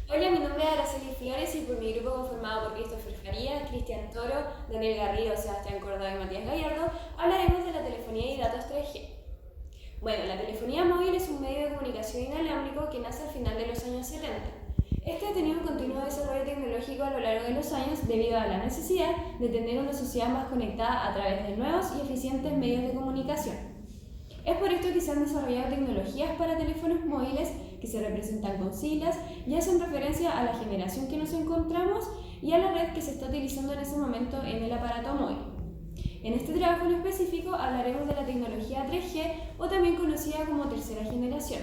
Hola, mi nombre es Araceli Flores y por mi grupo conformado por Christopher Farías, Cristian Toro, Daniel Garrido, Sebastián Córdoba y Matías Gallardo, hablaremos de la telefonía y datos 3G. Bueno, la telefonía móvil es un medio de comunicación inalámbrico que nace al final de los años 70. Este ha tenido un continuo desarrollo tecnológico a lo largo de los años debido a la necesidad de tener una sociedad más conectada a través de nuevos y eficientes medios de comunicación. Es por esto que se han desarrollado tecnologías para teléfonos móviles que se representan con siglas y hacen referencia a la generación que nos encontramos y a la red que se está utilizando en ese momento en el aparato móvil. En este trabajo en específico hablaremos de la tecnología 3G o también conocida como tercera generación.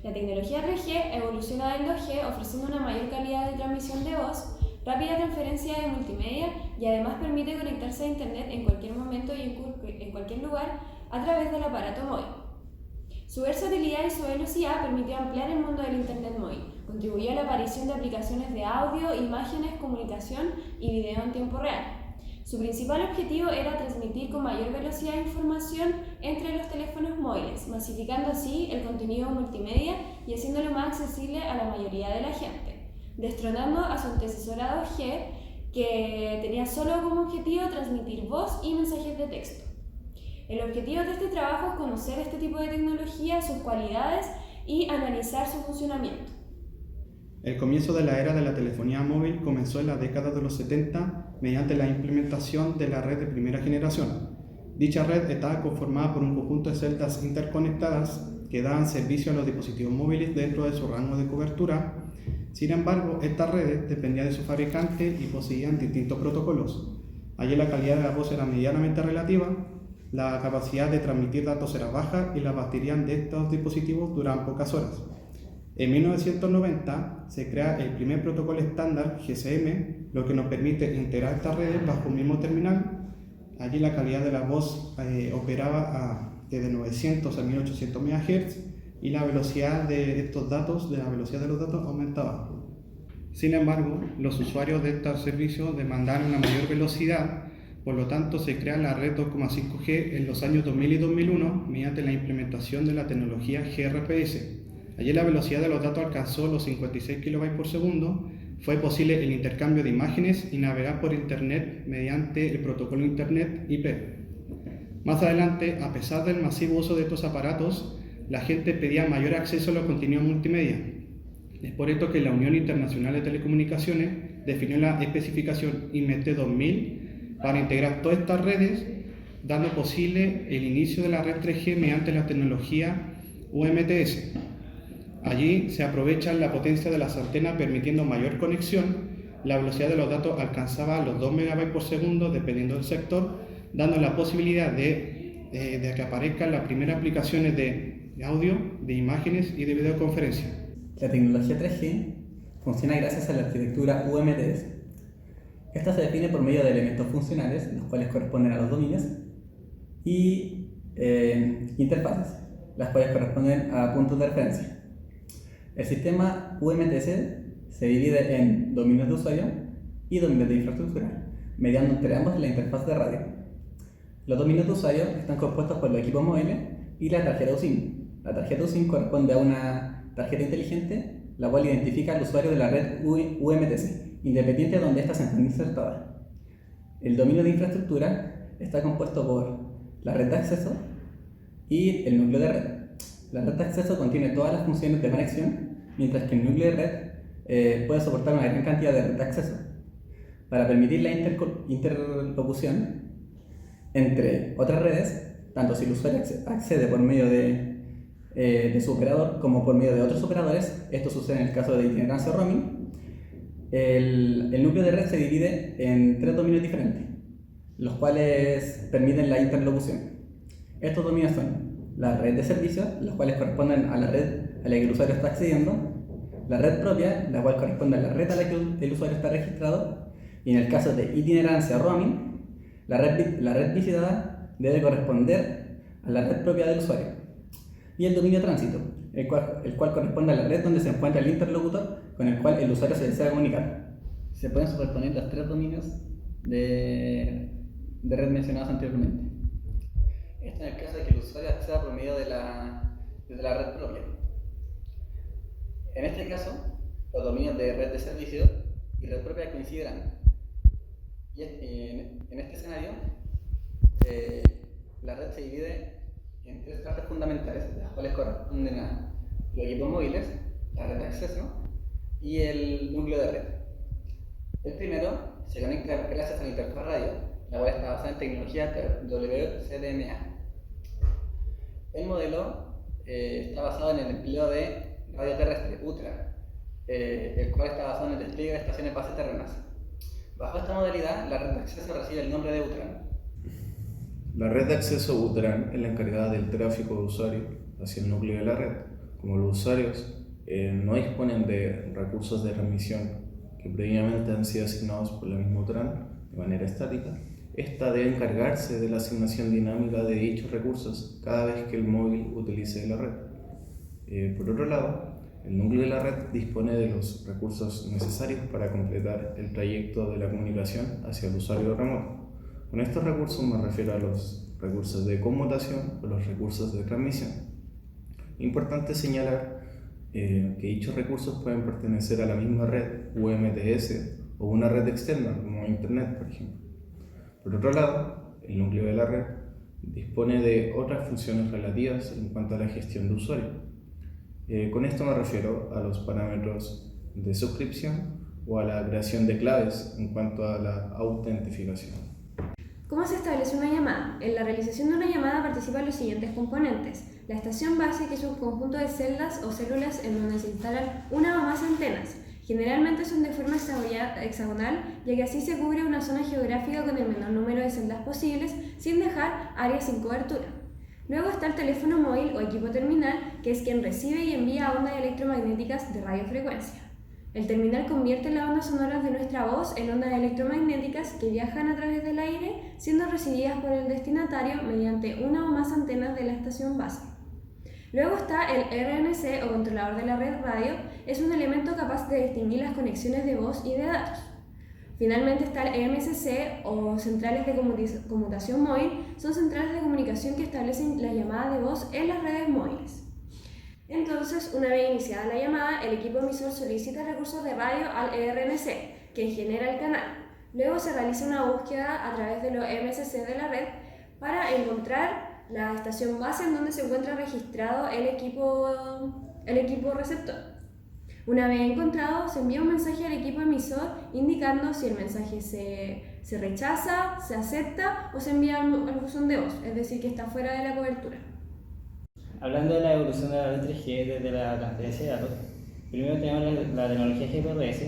La tecnología 3G evoluciona del 2G ofreciendo una mayor calidad de transmisión de voz, rápida transferencia de multimedia y además permite conectarse a internet en cualquier momento y en cualquier lugar a través del aparato móvil. Su versatilidad y su velocidad permitió ampliar el mundo del internet móvil, contribuyó a la aparición de aplicaciones de audio, imágenes, comunicación y video en tiempo real. Su principal objetivo era transmitir con mayor velocidad información entre los teléfonos móviles, masificando así el contenido multimedia y haciéndolo más accesible a la mayoría de la gente, destronando a su antecesora 2G, que tenía solo como objetivo transmitir voz y mensajes de texto. El objetivo de este trabajo es conocer este tipo de tecnología, sus cualidades y analizar su funcionamiento. El comienzo de la era de la telefonía móvil comenzó en la década de los 70 mediante la implementación de la red de primera generación. Dicha red estaba conformada por un conjunto de celdas interconectadas que daban servicio a los dispositivos móviles dentro de su rango de cobertura. Sin embargo, estas redes dependían de su fabricante y poseían distintos protocolos. Allí la calidad de la voz era medianamente relativa, la capacidad de transmitir datos era baja y la batería de estos dispositivos duraban pocas horas. En 1990 se crea el primer protocolo estándar GSM, lo que nos permite integrar estas redes bajo un mismo terminal. Allí la calidad de la voz operaba desde 900 a 1800 MHz y la velocidad de los datos aumentaba. Sin embargo, los usuarios de estos servicios demandaban una mayor velocidad. Por lo tanto, se crea la red 2,5G en los años 2000 y 2001 mediante la implementación de la tecnología GRPS. Allí la velocidad de los datos alcanzó los 56 kB por segundo. Fue posible el intercambio de imágenes y navegar por Internet mediante el protocolo Internet IP. Más adelante, a pesar del masivo uso de estos aparatos, la gente pedía mayor acceso a los contenidos multimedia. Es por esto que la Unión Internacional de Telecomunicaciones definió la especificación IMT 2000 para integrar todas estas redes, dando posible el inicio de la red 3G mediante la tecnología UMTS. Allí se aprovecha la potencia de las antenas permitiendo mayor conexión. La velocidad de los datos alcanzaba los 2 MB por segundo dependiendo del sector, dando la posibilidad de que aparezcan las primeras aplicaciones de audio, de imágenes y de videoconferencia. La tecnología 3G funciona gracias a la arquitectura UMTS. Esta se define por medio de elementos funcionales, los cuales corresponden a los dominios, y interfaces, las cuales corresponden a puntos de referencia. El sistema UMTS se divide en dominios de usuario y dominios de infraestructura, mediando entre ambos la interfaz de radio. Los dominios de usuario están compuestos por los equipos móviles y la tarjeta USIM. La tarjeta USIM corresponde a una tarjeta inteligente, la cual identifica al usuario de la red UMTS, independiente de donde ésta se encuentre insertada. El dominio de infraestructura está compuesto por la red de acceso y el núcleo de red. La red de acceso contiene todas las funciones de conexión, mientras que el núcleo de red puede soportar una gran cantidad de red de acceso. Para permitir la interlocución entre otras redes, tanto si el usuario accede por medio de su operador como por medio de otros operadores, esto sucede en el caso de itinerancia o roaming, el núcleo de red se divide en 3 dominios diferentes, los cuales permiten la interlocución. Estos dominios son la red de servicios, los cuales corresponden a la red a la que el usuario está accediendo, la red propia, la cual corresponde a la red a la que el usuario está registrado, y en el caso de itinerancia o roaming, la red visitada debe corresponder a la red propia del usuario. Y el dominio tránsito, el cual corresponde a la red donde se encuentra el interlocutor con el cual el usuario se desea comunicar. Se pueden superponer los 3 dominios de red mencionados anteriormente. Esto en el caso de que el usuario acceda por medio de la red propia. En este caso, los dominios de red de servicios y red propia coincidirán. Y en este escenario, la red se divide en tres partes fundamentales, las cuales corresponden a los equipos móviles, la red de acceso y el núcleo de red. El primero se conecta gracias a la interfaz radio, la cual está basada en tecnología WCDMA. El modelo está basado en el empleo de radio terrestre, UTRA, el cual está basado en el despliegue de estaciones base terrenas. Bajo esta modalidad, la red de acceso recibe el nombre de UTRAN. La red de acceso UTRAN es la encargada del tráfico de usuarios hacia el núcleo de la red. Como los usuarios no disponen de recursos de transmisión que previamente han sido asignados por la misma UTRAN de manera estática, esta debe encargarse de la asignación dinámica de dichos recursos cada vez que el móvil utilice la red. Por otro lado, el núcleo de la red dispone de los recursos necesarios para completar el trayecto de la comunicación hacia el usuario remoto. Con estos recursos me refiero a los recursos de conmutación o los recursos de transmisión. Importante señalar que dichos recursos pueden pertenecer a la misma red UMTS o una red externa como Internet, por ejemplo. Por otro lado, el núcleo de la red dispone de otras funciones relativas en cuanto a la gestión de usuario. Con esto me refiero a los parámetros de suscripción o a la creación de claves en cuanto a la autentificación. ¿Cómo se establece una llamada? En la realización de una llamada participan los siguientes componentes. La estación base, que es un conjunto de celdas o células en donde se instalan una o más antenas. Generalmente son de forma hexagonal, ya que así se cubre una zona geográfica con el menor número de celdas posibles, sin dejar áreas sin cobertura. Luego está el teléfono móvil o equipo terminal, que es quien recibe y envía ondas electromagnéticas de radiofrecuencia. El terminal convierte las ondas sonoras de nuestra voz en ondas electromagnéticas que viajan a través del aire, siendo recibidas por el destinatario mediante una o más antenas de la estación base. Luego está el RNC o controlador de la red radio, es un elemento capaz de distinguir las conexiones de voz y de datos. Finalmente está el EMSC o centrales de conmutación móvil, son centrales de comunicación que establecen la llamada de voz en las redes móviles. Entonces, una vez iniciada la llamada, el equipo emisor solicita recursos de radio al ERNC, que genera el canal. Luego se realiza una búsqueda a través de los MSC de la red para encontrar la estación base en donde se encuentra registrado el equipo receptor. Una vez encontrado, se envía un mensaje al equipo emisor indicando si el mensaje se rechaza, se acepta o se envía al buzón de voz, es decir, que está fuera de la cobertura. Hablando de la evolución de la red 3G desde la transferencia de datos, primero tenemos la tecnología GPRS,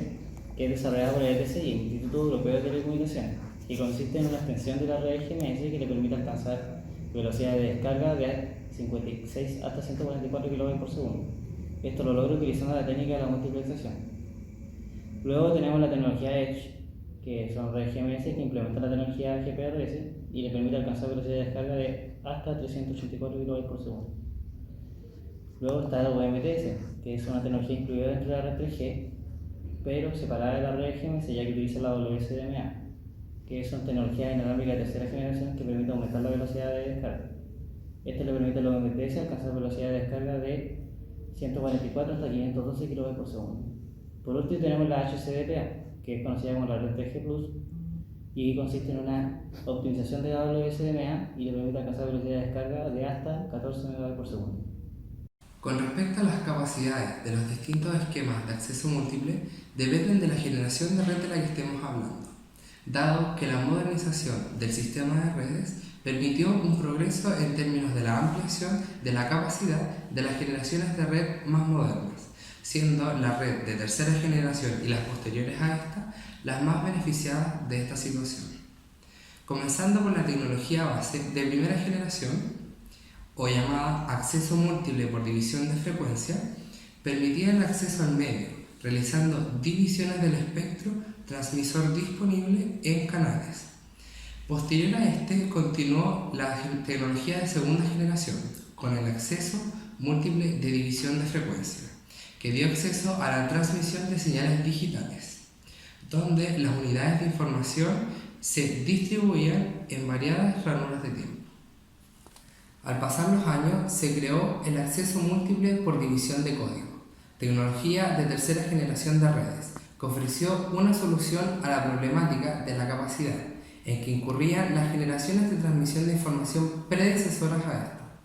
que es desarrollada por el ETSI, el Instituto Europeo de Telecomunicaciones, y consiste en una extensión de la red GMS que le permite alcanzar velocidades de descarga de 56 hasta 144 kb por segundo. Esto lo logra utilizando la técnica de la multiplexación. Luego tenemos la tecnología Edge, que son redes GMS que implementan la tecnología GPRS y le permite alcanzar velocidad de descarga de hasta 384 kb por segundo. Luego está el UMTS, que es una tecnología incluida dentro de la red 3G, pero separada de la red GMS, ya que utiliza la WCDMA, que son tecnologías inalámbricas de tercera generación que permiten aumentar la velocidad de descarga. Esto le permite al UMTS alcanzar velocidad de descarga de 144 hasta 512 kb por segundo. Por último tenemos la HCDPA, que es conocida como la red 3G Plus, y consiste en una optimización de la WCDMA y le permite alcanzar velocidad de descarga de hasta 14 MB por segundo. Con respecto a las capacidades de los distintos esquemas de acceso múltiple, dependen de la generación de red de la que estemos hablando, dado que la modernización del sistema de redes permitió un progreso en términos de la ampliación de la capacidad de las generaciones de red más modernas, siendo la red de tercera generación y las posteriores a esta las más beneficiadas de esta situación. Comenzando con la tecnología base de primera generación, o llamada acceso múltiple por división de frecuencia, permitía el acceso al medio, realizando divisiones del espectro transmisor disponible en canales. Posterior a este, continuó la tecnología de segunda generación, con el acceso múltiple de división de frecuencia, que dio acceso a la transmisión de señales digitales, donde las unidades de información se distribuían en variadas ranuras de tiempo. Al pasar los años, se creó el acceso múltiple por división de código, tecnología de tercera generación de redes, que ofreció una solución a la problemática de la capacidad, en que incurrían las generaciones de transmisión de información predecesoras a esta,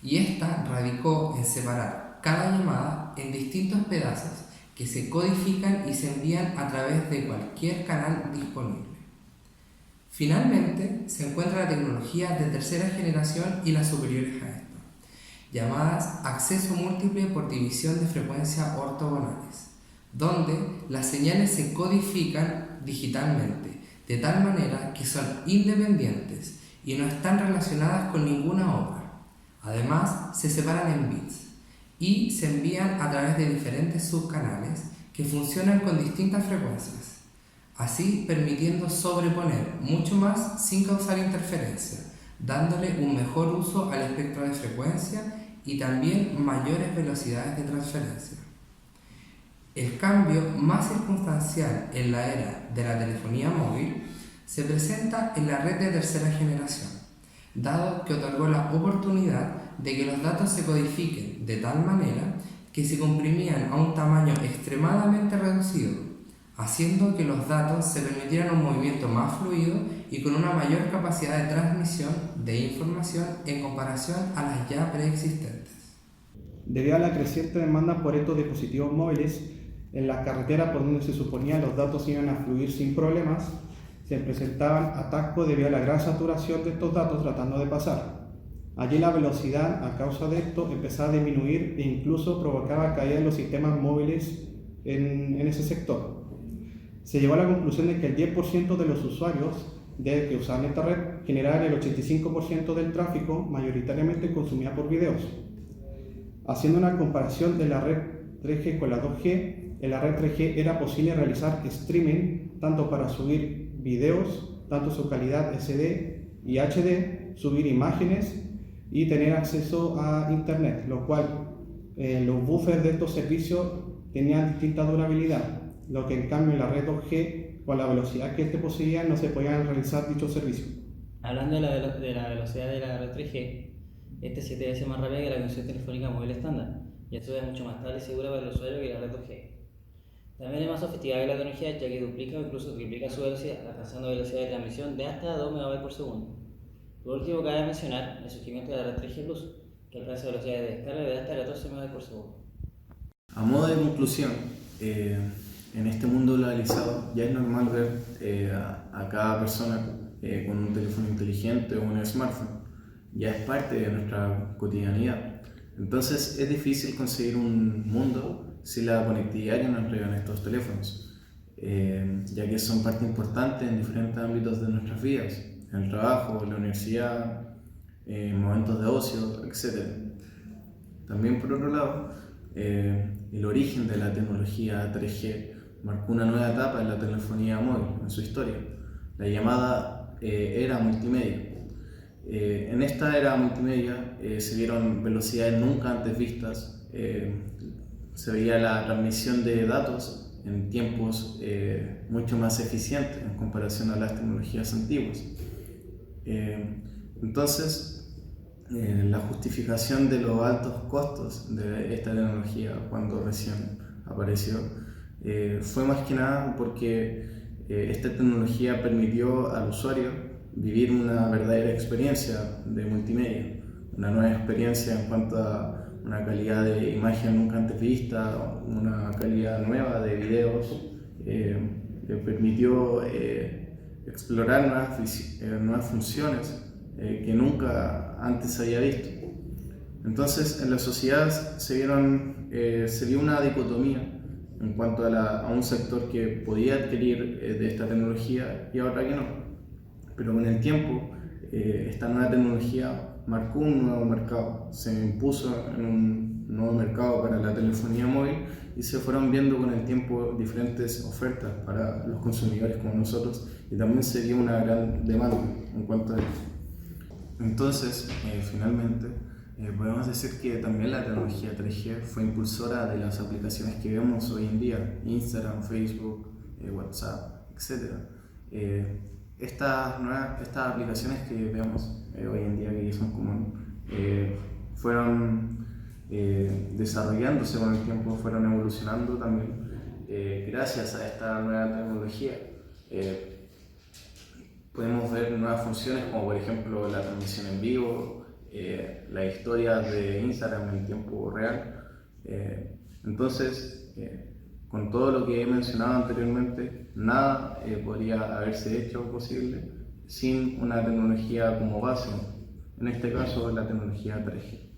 y esta radicó en separar cada llamada en distintos pedazos que se codifican y se envían a través de cualquier canal disponible. Finalmente, se encuentra la tecnología de tercera generación y las superiores a esta, llamadas acceso múltiple por división de frecuencia ortogonales, donde las señales se codifican digitalmente, de tal manera que son independientes y no están relacionadas con ninguna otra. Además, se separan en bits y se envían a través de diferentes subcanales que funcionan con distintas frecuencias, así permitiendo sobreponer mucho más sin causar interferencia, dándole un mejor uso al espectro de frecuencia y también mayores velocidades de transferencia. El cambio más circunstancial en la era de la telefonía móvil se presenta en la red de tercera generación, dado que otorgó la oportunidad de que los datos se codifiquen de tal manera que se comprimían a un tamaño extremadamente reducido, haciendo que los datos se permitieran un movimiento más fluido y con una mayor capacidad de transmisión de información en comparación a las ya preexistentes. Debido a la creciente demanda por estos dispositivos móviles, en las carreteras por donde se suponía los datos iban a fluir sin problemas, se presentaban atascos debido a la gran saturación de estos datos tratando de pasar. Allí la velocidad, a causa de esto, empezaba a disminuir e incluso provocaba caída en los sistemas móviles en ese sector. Se llegó a la conclusión de que el 10% de los usuarios que usaban esta red generaban el 85% del tráfico, mayoritariamente consumida por videos. Haciendo una comparación de la red 3G con la 2G, en la red 3G era posible realizar streaming tanto para subir videos, tanto su calidad SD y HD, subir imágenes y tener acceso a internet, lo cual los buffers de estos servicios tenían distinta durabilidad, lo que en cambio en la red 2G, con la velocidad que este poseía, no se podían realizar dichos servicios. Hablando de la velocidad de la red 3G, este es 7 veces más rápida que la conexión telefónica móvil estándar, y esto es mucho más estable y segura para el usuario que la red 2G. También es más sofisticada que la tecnología, ya que duplica o incluso triplica su velocidad, alcanzando velocidad de transmisión de hasta 2 MB por segundo. Por último, cabe mencionar el surgimiento de la red 3G Plus, que alcanza velocidades de descarga de hasta 14 MB por segundo. A modo de conclusión, en este mundo globalizado ya es normal ver a cada persona con un teléfono inteligente o un smartphone. Ya es parte de nuestra cotidianidad. Entonces es difícil conseguir un mundo sin la conectividad que nos entregan estos teléfonos, ya que son parte importante en diferentes ámbitos de nuestras vidas, en el trabajo, en la universidad, en momentos de ocio, etc. También por otro lado, el origen de la tecnología 3G marcó una nueva etapa en la telefonía móvil en su historia, la llamada era multimedia. En esta era multimedia se vieron velocidades nunca antes vistas, se veía la transmisión de datos en tiempos mucho más eficientes en comparación a las tecnologías antiguas. Entonces, la justificación de los altos costos de esta tecnología cuando recién apareció fue más que nada porque esta tecnología permitió al usuario vivir una verdadera experiencia de multimedia, una nueva experiencia en cuanto a una calidad de imagen nunca antes vista, una calidad nueva de videos, que permitió explorar nuevas funciones que nunca antes se había visto. Entonces en la sociedad se vio una dicotomía en cuanto a un sector que podía adquirir de esta tecnología y a otra que no. Pero con el tiempo, esta nueva tecnología marcó un nuevo mercado, se impuso en un nuevo mercado para la telefonía móvil y se fueron viendo con el tiempo diferentes ofertas para los consumidores como nosotros y también se dio una gran demanda en cuanto a esto. Entonces, finalmente, podemos decir que también la tecnología 3G fue impulsora de las aplicaciones que vemos hoy en día, Instagram, Facebook, WhatsApp, etc. Estas aplicaciones que vemos hoy en día, que son comunes, fueron desarrollándose con el tiempo, fueron evolucionando también gracias a esta nueva tecnología. Podemos ver nuevas funciones como por ejemplo la transmisión en vivo, la historia de Instagram en tiempo real. Entonces, con todo lo que he mencionado anteriormente, nada podría haberse hecho posible sin una tecnología como base, en este caso la tecnología 3G.